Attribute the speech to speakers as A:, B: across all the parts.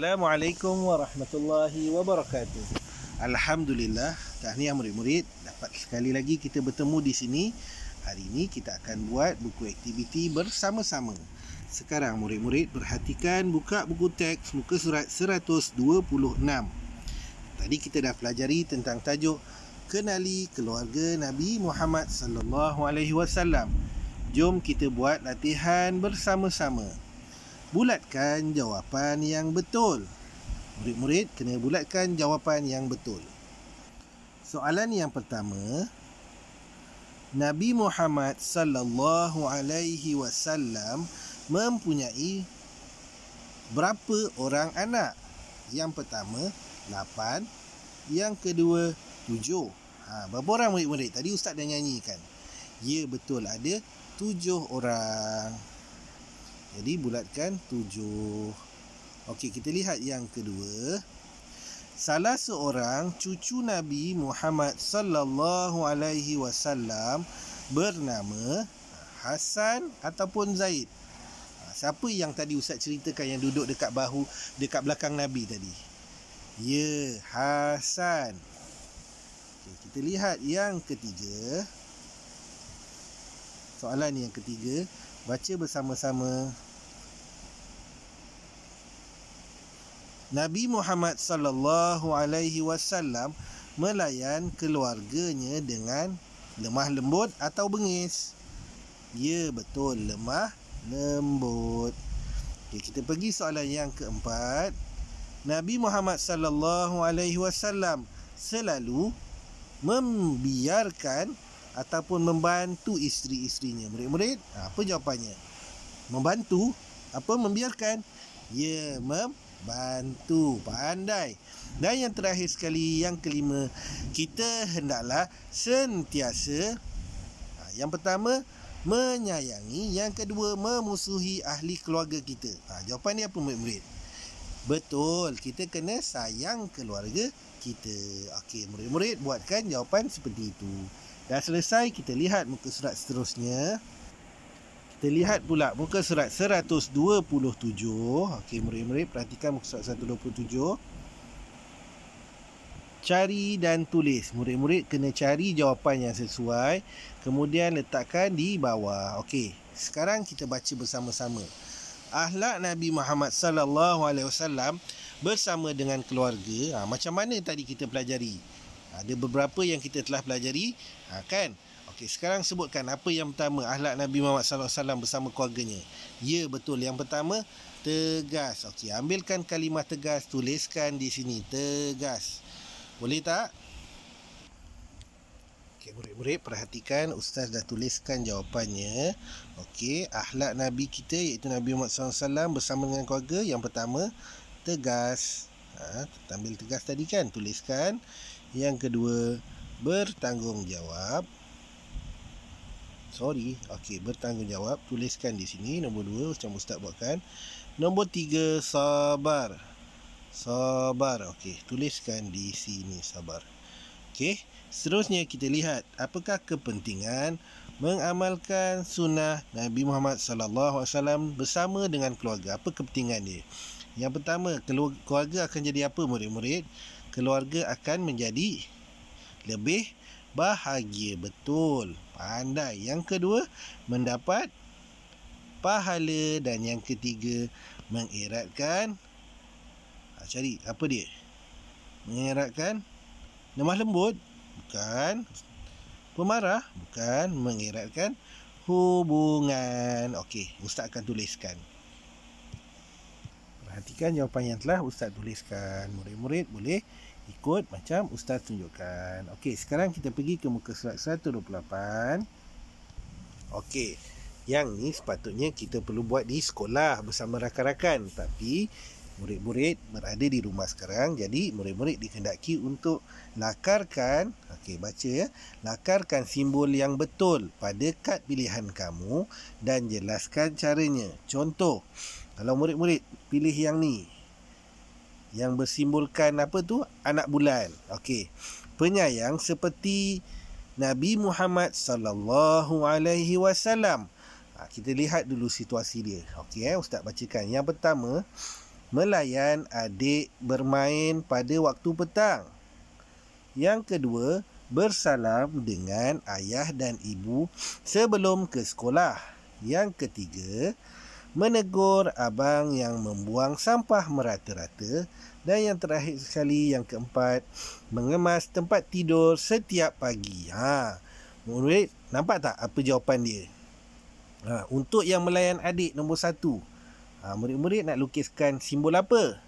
A: Assalamualaikum warahmatullahi wabarakatuh. Alhamdulillah, tahniah murid-murid, dapat sekali lagi kita bertemu di sini. Hari ini kita akan buat buku aktiviti bersama-sama. Sekarang murid-murid perhatikan, buka buku teks muka surat 126. Tadi kita dah pelajari tentang tajuk Kenali Keluarga Nabi Muhammad sallallahu alaihi wasallam. Jom kita buat latihan bersama-sama. Bulatkan jawapan yang betul. Murid-murid kena bulatkan jawapan yang betul. Soalan yang pertama, Nabi Muhammad sallallahu alaihi wasallam mempunyai berapa orang anak? Yang pertama 8, yang kedua 7. Berapa orang murid-murid? Tadi ustaz dah nyanyikan. Ya, betul, ada 7 orang. Jadi bulatkan 7. Okey, kita lihat yang kedua. Salah seorang cucu Nabi Muhammad sallallahu alaihi wasallam bernama Hasan ataupun Zaid. Siapa yang tadi ustaz ceritakan yang duduk dekat bahu, dekat belakang Nabi tadi? Ya, Hasan. Okey, kita lihat yang ketiga. Soalan yang ketiga, baca bersama-sama. Nabi Muhammad sallallahu alaihi wasallam melayan keluarganya dengan lemah lembut atau bengis? Ya, betul, lemah lembut. Okay, kita pergi soalan yang keempat. Nabi Muhammad sallallahu alaihi wasallam selalu membiarkan ataupun membantu isteri-isterinya. Murid-murid, apa jawapannya? Membantu apa membiarkan? Ya, membantu. Pandai. Dan yang terakhir sekali, yang kelima, kita hendaklah sentiasa, yang pertama menyayangi, yang kedua memusuhi ahli keluarga kita. Jawapan ni apa murid-murid? Betul, kita kena sayang keluarga kita. Okey, murid-murid buatkan jawapan seperti itu. Dah selesai, kita lihat muka surat seterusnya. Kita lihat pula muka surat 127. Okey, murid-murid perhatikan muka surat 127. Cari dan tulis. Murid-murid kena cari jawapan yang sesuai, kemudian letakkan di bawah. Okey, sekarang kita baca bersama-sama. Akhlak Nabi Muhammad sallallahu alaihi wasallam bersama dengan keluarga. Macam mana tadi kita pelajari? Ada beberapa yang kita telah pelajari, kan? Okey, sekarang sebutkan apa yang pertama akhlak Nabi Muhammad sallallahu alaihi wasallam bersama keluarganya. Ya, betul, yang pertama tegas. Okey, ambilkan kalimah tegas, tuliskan di sini tegas. Boleh tak? Okey, murid-murid perhatikan, ustaz dah tuliskan jawapannya. Okey, akhlak Nabi kita iaitu Nabi Muhammad sallallahu alaihi wasallam bersama dengan keluarga, yang pertama tegas. Ambil tegas tadi kan, tuliskan. Yang kedua, bertanggungjawab. Okey, bertanggungjawab, tuliskan di sini. Nombor 2 macam ustaz buatkan. Nombor 3, sabar. Okey, tuliskan di sini sabar. Okey, seterusnya kita lihat apakah kepentingan mengamalkan sunnah Nabi Muhammad sallallahu alaihi wasallam bersama dengan keluarga. Apa kepentingan dia? Yang pertama, keluarga akan jadi apa murid-murid? Keluarga akan menjadi lebih bahagia. Betul, pandai. Yang kedua, mendapat pahala. Dan yang ketiga, mengeratkan, cari apa dia? Mengeratkan lemah lembut? Bukan. Pemarah? Bukan. Mengeratkan hubungan. Okey, ustaz akan tuliskan. Perhatikan jawapan yang telah ustaz tuliskan. Murid-murid boleh ikut macam ustaz tunjukkan. Okey, sekarang kita pergi ke muka surat 128. Okey, yang ni sepatutnya kita perlu buat di sekolah bersama rakan-rakan, tapi murid-murid berada di rumah sekarang, jadi murid-murid dikehendaki untuk lakarkan, baca ya, lakarkan simbol yang betul pada kad pilihan kamu dan jelaskan caranya. Contoh, kalau murid-murid pilih yang ni, yang bersimbolkan apa tu? Anak bulan. Okey. Penyayang seperti Nabi Muhammad sallallahu alaihi wasallam. Kita lihat dulu situasi dia. Okey, ustaz bacakan. Yang pertama, melayan adik bermain pada waktu petang. Yang kedua, bersalam dengan ayah dan ibu sebelum ke sekolah. Yang ketiga, menegur abang yang membuang sampah merata-rata. Dan yang terakhir sekali, yang keempat, mengemas tempat tidur setiap pagi. Murid, nampak tak apa jawapan dia? Untuk yang melayan adik nombor 1, murid-murid nak lukiskan simbol apa?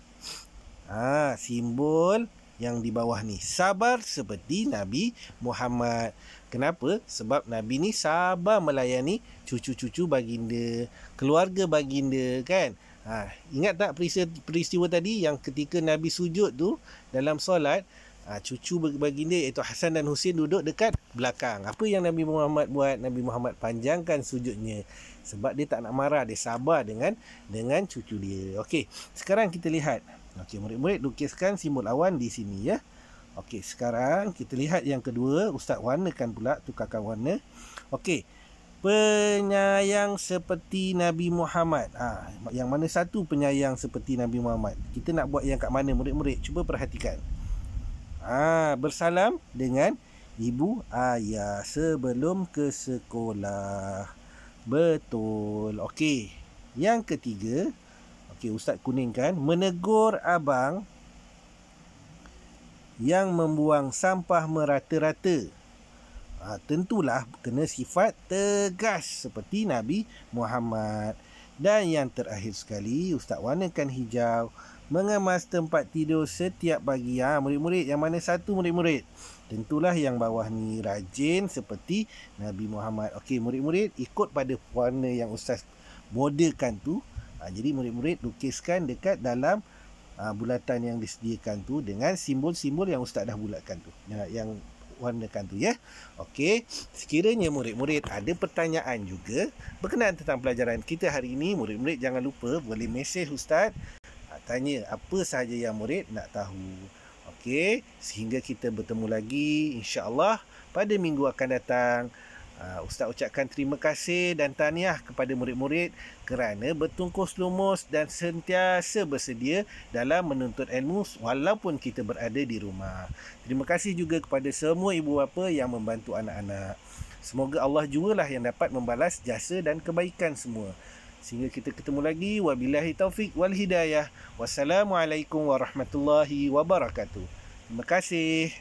A: Simbol yang di bawah ni, sabar seperti Nabi Muhammad. Kenapa? Sebab Nabi ni sabar melayani cucu-cucu baginda, keluarga baginda, kan? Ingat tak peristiwa tadi yang ketika Nabi sujud tu dalam solat, cucu baginda iaitu Hasan dan Husin duduk dekat belakang. Apa yang Nabi Muhammad buat? Nabi Muhammad panjangkan sujudnya sebab dia tak nak marah, dia sabar dengan cucu dia. Okey, sekarang kita lihat. Okey, murid-murid lukiskan simbol awan di sini ya. Okey, sekarang kita lihat yang kedua. Ustaz warnakan pula, tukarkan warna. Okey, penyayang seperti Nabi Muhammad. Yang mana satu penyayang seperti Nabi Muhammad? Kita nak buat yang kat mana, murid-murid? Cuba perhatikan. Bersalam dengan ibu ayah sebelum ke sekolah. Betul. Okey. Yang ketiga, Ustaz kuningkan, menegur abang yang membuang sampah merata-rata. Tentulah kena sifat tegas seperti Nabi Muhammad. Dan yang terakhir sekali, Ustaz warnakan hijau, mengemas tempat tidur setiap pagi. Murid-murid, yang mana satu murid-murid? Tentulah yang bawah ni, rajin seperti Nabi Muhammad. Okey, murid-murid ikut pada warna yang Ustaz modelkan tu. Jadi murid-murid lukiskan dekat dalam bulatan yang disediakan tu dengan simbol-simbol yang Ustaz dah bulatkan tu, yang warnakan tu ya. Okey, sekiranya murid-murid ada pertanyaan juga berkenaan tentang pelajaran kita hari ini, murid-murid jangan lupa boleh mesej Ustaz, tanya apa sahaja yang murid nak tahu. Okey, sehingga kita bertemu lagi insya-Allah pada minggu akan datang. Ustaz ucapkan terima kasih dan tahniah kepada murid-murid kerana bertungkus lumus dan sentiasa bersedia dalam menuntut ilmu walaupun kita berada di rumah. Terima kasih juga kepada semua ibu bapa yang membantu anak-anak. Semoga Allah jugalah yang dapat membalas jasa dan kebaikan semua. Sehingga kita ketemu lagi. Wabillahi taufik wal hidayah. Wassalamualaikum warahmatullahi wabarakatuh. Terima kasih.